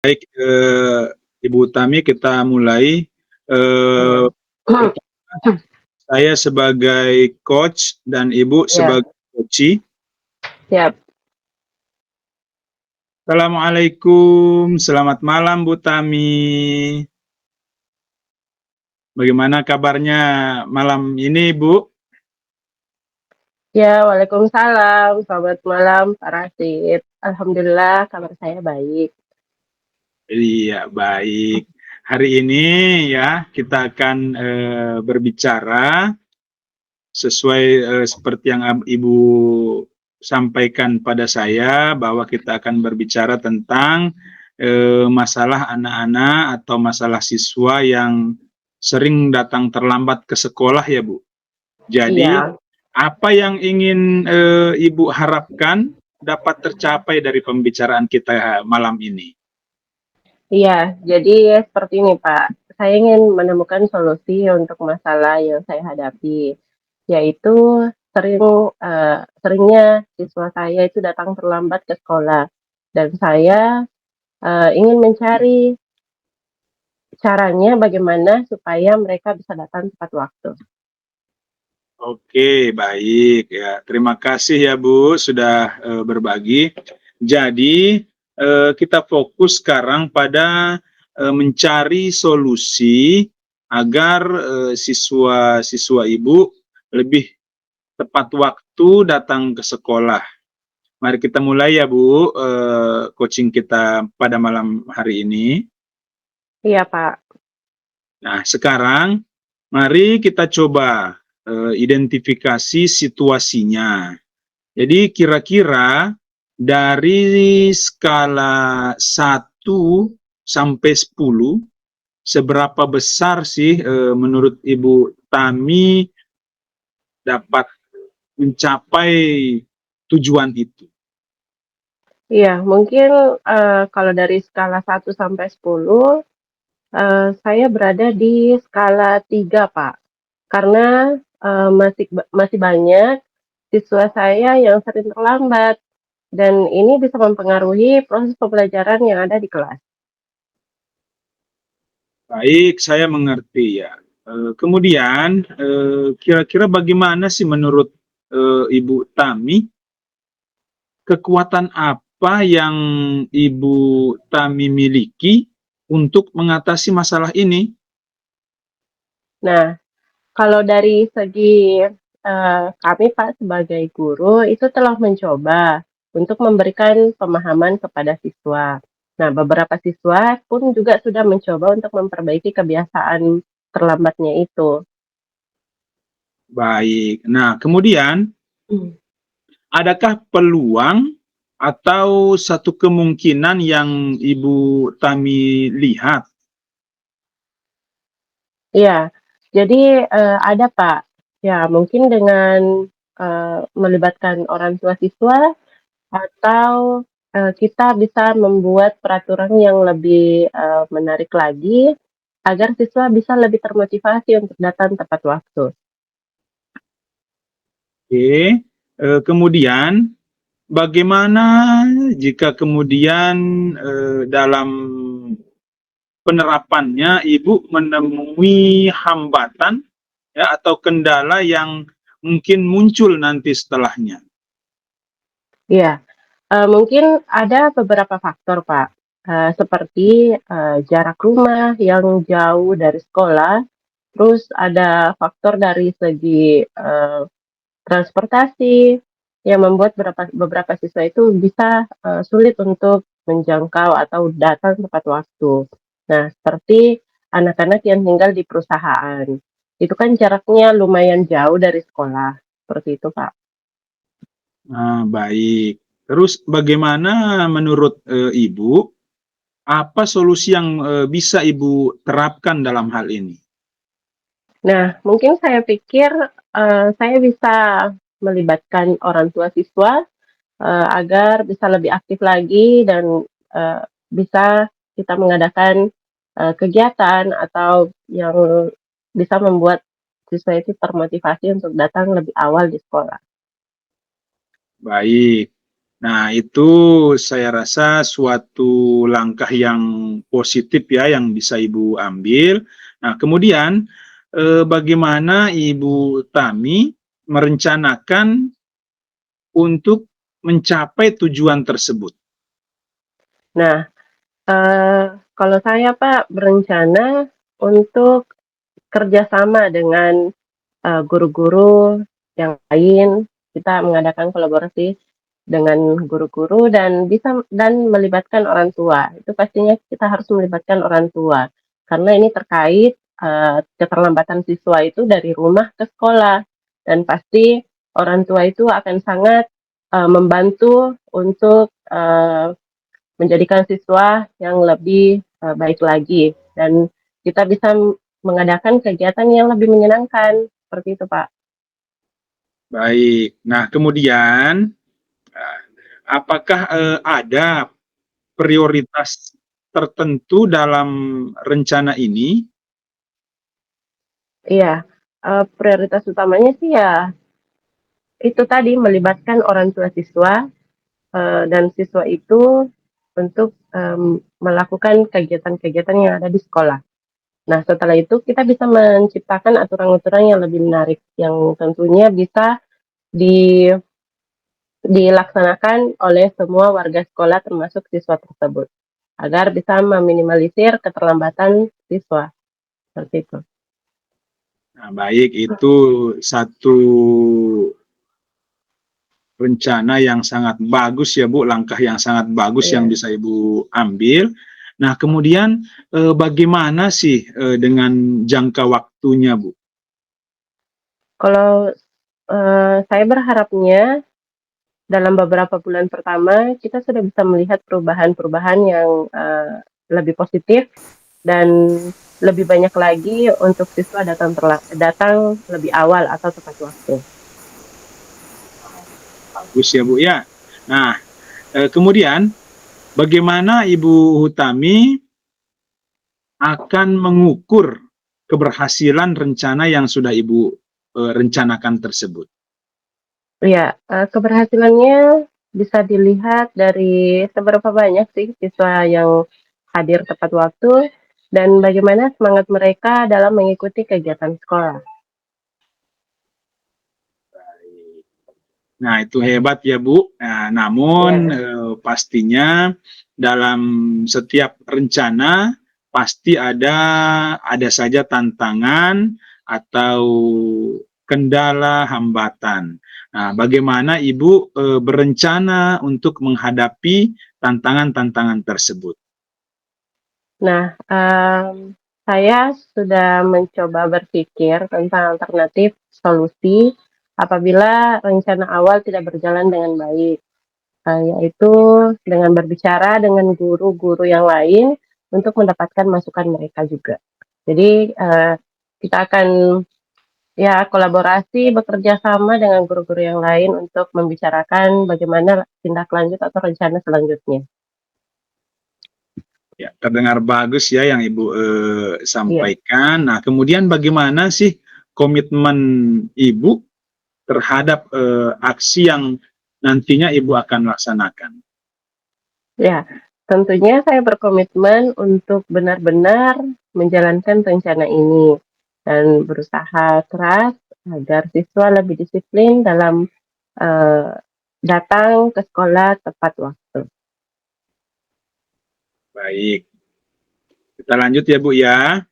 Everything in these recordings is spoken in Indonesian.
Baik, Ibu Utami, kita mulai. Iya. Pertama, saya sebagai coach dan Ibu Iya, sebagai coachee. siap. Assalamualaikum, selamat malam Bu Tami. Bagaimana kabarnya malam ini, Bu? Ya, waalaikumsalam. Selamat malam, Pak Rasid. Alhamdulillah, kabar saya baik. Iya, baik. Hari ini ya kita akan berbicara sesuai seperti yang Ibu sampaikan pada saya, bahwa kita akan berbicara tentang masalah anak-anak atau masalah siswa yang sering datang terlambat ke sekolah ya, Bu. Jadi Iya, apa yang ingin Ibu harapkan dapat tercapai dari pembicaraan kita malam ini? iya. Jadi seperti ini, Pak. Saya ingin menemukan solusi untuk masalah yang saya hadapi, yaitu seringnya siswa saya itu datang terlambat ke sekolah, dan saya ingin mencari caranya bagaimana supaya mereka bisa datang tepat waktu. Oke, baik ya. Terima kasih ya Bu sudah berbagi. Jadi kita fokus sekarang pada mencari solusi agar siswa-siswa Ibu lebih tepat waktu datang ke sekolah. Mari kita mulai ya Bu, coaching kita pada malam hari ini. Iya, Pak. Nah, sekarang mari kita coba identifikasi situasinya. Jadi kira-kira dari skala 1 sampai 10, seberapa besar sih menurut Ibu Tami dapat mencapai tujuan itu? Iya, mungkin, kalau dari skala 1 sampai 10, saya berada di skala 3, Pak. Karena, masih banyak siswa saya yang sering terlambat, dan ini bisa mempengaruhi proses pembelajaran yang ada di kelas. Baik, saya mengerti ya. Kemudian kira-kira bagaimana sih menurut Ibu Tami, kekuatan apa yang Ibu Tami miliki untuk mengatasi masalah ini? Nah, kalau dari segi, kami, Pak, sebagai guru itu telah mencoba untuk memberikan pemahaman kepada siswa. Nah, beberapa siswa pun juga sudah mencoba untuk memperbaiki kebiasaan terlambatnya itu. Baik. Nah, kemudian Mmm. adakah peluang atau satu kemungkinan yang Ibu Tami lihat? Iya, jadi, ada, Pak. Ya, mungkin dengan, melibatkan orang tua siswa atau, kita bisa membuat peraturan yang lebih, menarik lagi, agar siswa bisa lebih termotivasi untuk datang tepat waktu. Oke. Kemudian bagaimana jika kemudian dalam penerapannya Ibu menemui hambatan ya atau kendala yang mungkin muncul nanti setelahnya? Iya, mungkin ada beberapa faktor, Pak, seperti, jarak rumah yang jauh dari sekolah, terus ada faktor dari segi, transportasi yang membuat beberapa siswa itu bisa, sulit untuk menjangkau atau datang tepat waktu. Nah, seperti anak-anak yang tinggal di perusahaan, itu kan jaraknya lumayan jauh dari sekolah, seperti itu, Pak. Nah, baik. Terus bagaimana menurut Ibu, apa solusi yang bisa Ibu terapkan dalam hal ini? Nah, mungkin saya pikir, saya bisa melibatkan orang tua siswa, agar bisa lebih aktif lagi dan, bisa kita mengadakan, kegiatan atau yang bisa membuat siswa itu termotivasi untuk datang lebih awal di sekolah. Baik. Nah, itu saya rasa suatu langkah yang positif ya yang bisa Ibu ambil. Nah, kemudian bagaimana Ibu Tami merencanakan untuk mencapai tujuan tersebut? Nah, kalau saya Pak berencana untuk kerjasama dengan guru-guru yang lain, kita mengadakan kolaborasi dengan guru-guru dan melibatkan orang tua. Itu pastinya kita harus melibatkan orang tua karena ini terkait keterlambatan siswa itu dari rumah ke sekolah dan pasti orang tua itu akan sangat membantu untuk menjadikan siswa yang lebih baik lagi dan kita bisa mengadakan kegiatan yang lebih menyenangkan seperti itu Pak. Baik. Nah, kemudian apakah ada prioritas tertentu dalam rencana ini? Iya, prioritas utamanya sih ya itu tadi melibatkan orang tua siswa dan siswa itu untuk melakukan kegiatan-kegiatan yang ada di sekolah. Nah, setelah itu kita bisa menciptakan aturan-aturan yang lebih menarik yang tentunya bisa di dilaksanakan oleh semua warga sekolah termasuk siswa tersebut agar bisa meminimalisir keterlambatan siswa seperti itu. Nah, baik, itu satu rencana yang sangat bagus ya Bu, langkah yang sangat bagus yang Iya. bisa Ibu ambil. Nah, kemudian bagaimana sih dengan jangka waktunya Bu? Kalau saya berharapnya dalam beberapa bulan pertama kita sudah bisa melihat perubahan-perubahan yang lebih positif dan lebih banyak lagi untuk siswa datang lebih awal atau tepat waktu. Bagus ya Bu ya. Nah, kemudian bagaimana Ibu Hutami akan mengukur keberhasilan rencana yang sudah Ibu rencanakan tersebut? Ya, keberhasilannya bisa dilihat dari seberapa banyak sih siswa yang hadir tepat waktu dan bagaimana semangat mereka dalam mengikuti kegiatan sekolah. Nah, itu hebat ya Bu. Nah, namun Ya, pastinya dalam setiap rencana pasti ada saja tantangan atau kendala hambatan. Nah, bagaimana Ibu berencana untuk menghadapi tantangan-tantangan tersebut? nah, saya sudah mencoba berpikir tentang alternatif solusi apabila rencana awal tidak berjalan dengan baik, yaitu dengan berbicara dengan guru-guru yang lain untuk mendapatkan masukan mereka juga. Jadi, kita akan ya kolaborasi, bekerja sama dengan guru-guru yang lain untuk membicarakan bagaimana tindak lanjut atau rencana selanjutnya. Ya, terdengar bagus ya yang Ibu Iya. sampaikan. Nah, kemudian bagaimana sih komitmen Ibu terhadap aksi yang nantinya Ibu akan laksanakan? Ya, tentunya saya berkomitmen untuk benar-benar menjalankan rencana ini dan berusaha keras agar siswa lebih disiplin dalam eh, datang ke sekolah tepat waktu. Baik, kita lanjut ya Bu ya.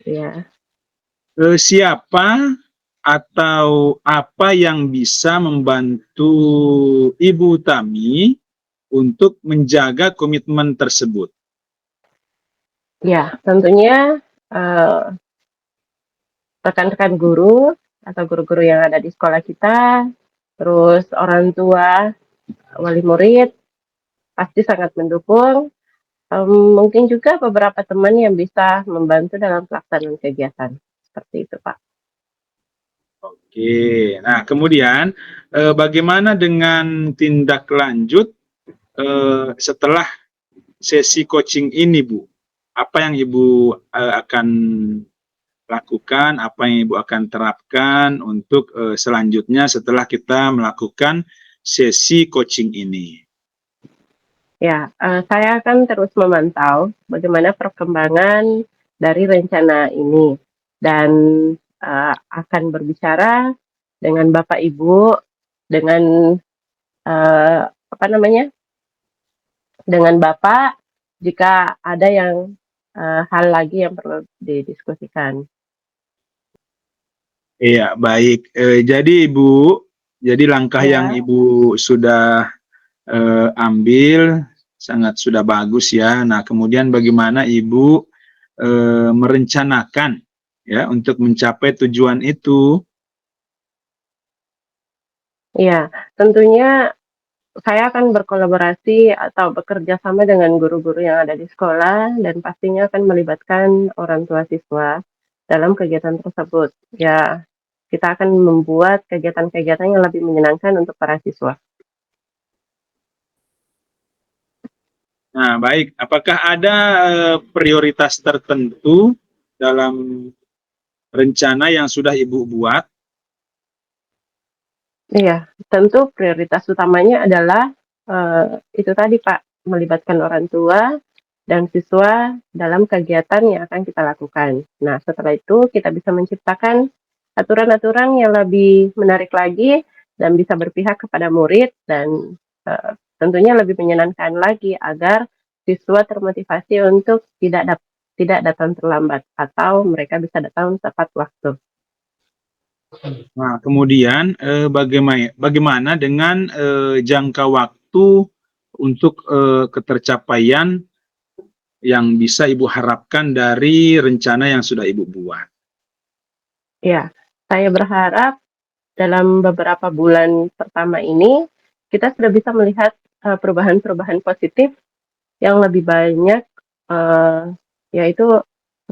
Ya, Siapa atau apa yang bisa membantu Ibu Tami untuk menjaga komitmen tersebut? ya tentunya eh, rekan-rekan guru atau guru-guru yang ada di sekolah kita, terus orang tua, wali murid pasti sangat mendukung. Mungkin juga beberapa teman yang bisa membantu dalam pelaksanaan kegiatan. Seperti itu, Pak. Oke, nah kemudian bagaimana dengan tindak lanjut setelah sesi coaching ini, Bu? Apa yang Ibu akan lakukan, apa yang Ibu akan terapkan untuk selanjutnya setelah kita melakukan sesi coaching ini? Ya, saya akan terus memantau bagaimana perkembangan dari rencana ini dan, akan berbicara dengan Bapak Ibu, dengan, apa namanya, dengan Bapak jika ada yang, hal lagi yang perlu didiskusikan. Iya, baik. Jadi Ibu, jadi langkah yang Ya, Ibu sudah ambil sangat sudah bagus ya. Nah, kemudian bagaimana Ibu merencanakan ya untuk mencapai tujuan itu? iya, tentunya saya akan berkolaborasi atau bekerja sama dengan guru-guru yang ada di sekolah dan pastinya akan melibatkan orang tua siswa dalam kegiatan tersebut. Ya, kita akan membuat kegiatan-kegiatan yang lebih menyenangkan untuk para siswa. Nah, baik. Apakah ada prioritas tertentu dalam rencana yang sudah Ibu buat? Iya, tentu prioritas utamanya adalah, itu tadi Pak, melibatkan orang tua dan siswa dalam kegiatan yang akan kita lakukan. Nah, setelah itu kita bisa menciptakan aturan-aturan yang lebih menarik lagi dan bisa berpihak kepada murid dan, tentunya lebih menyenangkan lagi agar siswa termotivasi untuk tidak datang terlambat atau mereka bisa datang tepat waktu. Nah, kemudian bagaimana dengan jangka waktu untuk ketercapaian yang bisa Ibu harapkan dari rencana yang sudah Ibu buat? Ya, saya berharap dalam beberapa bulan pertama ini, kita sudah bisa melihat, perubahan-perubahan positif yang lebih banyak, eee, yaitu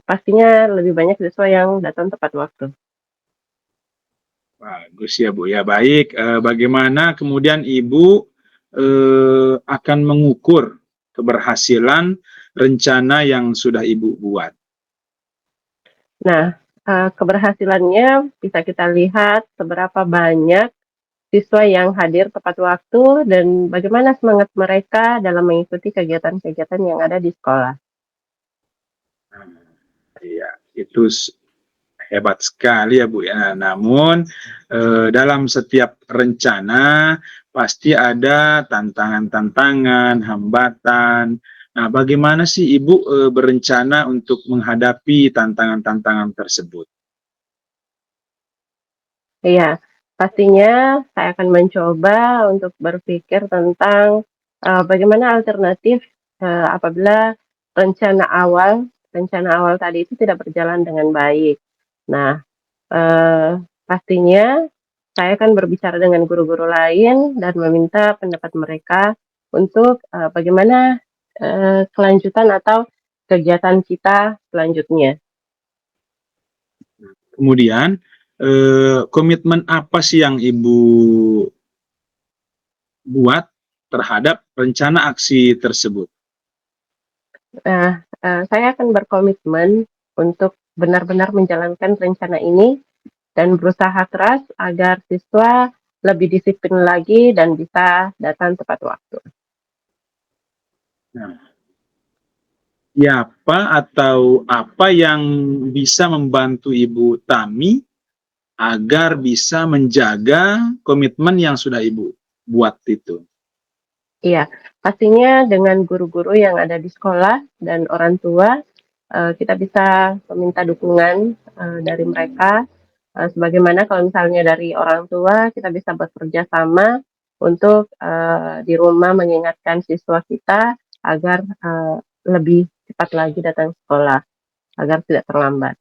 pastinya lebih banyak siswa yang datang tepat waktu. Bagus ya Bu ya, baik. Bagaimana kemudian Ibu akan mengukur keberhasilan rencana yang sudah Ibu buat? Nah, keberhasilannya bisa kita lihat seberapa banyak siswa yang hadir tepat waktu dan bagaimana semangat mereka dalam mengikuti kegiatan-kegiatan yang ada di sekolah. Nah, iya, itu hebat sekali ya Bu ya. Namun dalam setiap rencana pasti ada tantangan-tantangan, hambatan. Nah, bagaimana sih Ibu berencana untuk menghadapi tantangan-tantangan tersebut? Iya, pastinya saya akan mencoba untuk berpikir tentang, bagaimana alternatif, apabila rencana rencana awal tadi itu tidak berjalan dengan baik. Nah, pastinya saya akan berbicara dengan guru-guru lain dan meminta pendapat mereka untuk, bagaimana, kelanjutan atau kegiatan kita selanjutnya. Kemudian komitmen apa sih yang Ibu buat terhadap rencana aksi tersebut? Nah, saya akan berkomitmen untuk benar-benar menjalankan rencana ini dan berusaha keras agar siswa lebih disiplin lagi dan bisa datang tepat waktu. Nah, siapa atau apa yang bisa membantu Ibu Tami agar bisa menjaga komitmen yang sudah Ibu buat itu? Iya, pastinya dengan guru-guru yang ada di sekolah dan orang tua, kita bisa meminta dukungan, dari mereka, sebagaimana kalau misalnya dari orang tua kita bisa bekerja sama untuk, di rumah mengingatkan siswa kita agar, lebih cepat lagi datang sekolah, agar tidak terlambat.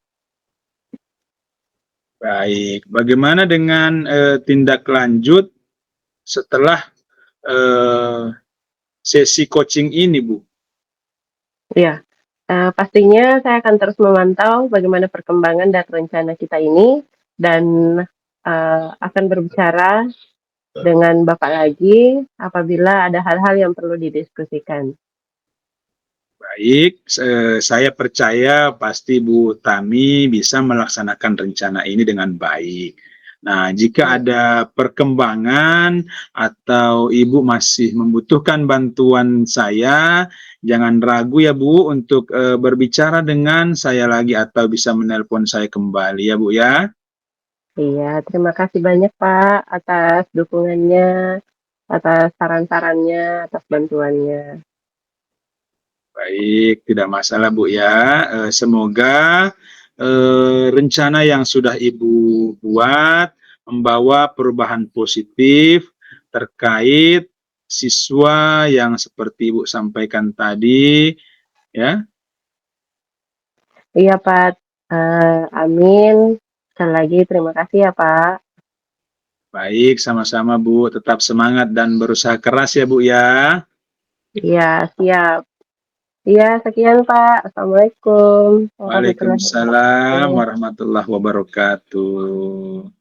Baik, bagaimana dengan tindak lanjut setelah eh, sesi coaching ini, Bu? Iya, pastinya saya akan terus memantau bagaimana perkembangan dan rencana kita ini dan, akan berbicara dengan Bapak lagi apabila ada hal-hal yang perlu didiskusikan. Baik, saya percaya pasti Bu Tami bisa melaksanakan rencana ini dengan baik. Nah, jika ada perkembangan atau Ibu masih membutuhkan bantuan saya, jangan ragu ya Bu untuk berbicara dengan saya lagi atau bisa menelpon saya kembali ya Bu ya. Iya, terima kasih banyak Pak atas dukungannya, atas saran-sarannya, atas bantuannya. Baik, tidak masalah Bu ya. Semoga rencana yang sudah Ibu buat membawa perubahan positif terkait siswa yang seperti Ibu sampaikan tadi, ya. Iya Pak, amin. Sekali lagi terima kasih ya Pak. Baik, sama-sama Bu. Tetap semangat dan berusaha keras ya Bu ya. Iya, siap. Iya, sekian Pak. Assalamualaikum warahmatullahi Waalaikumsalam wabarakatuh. warahmatullahi wabarakatuh.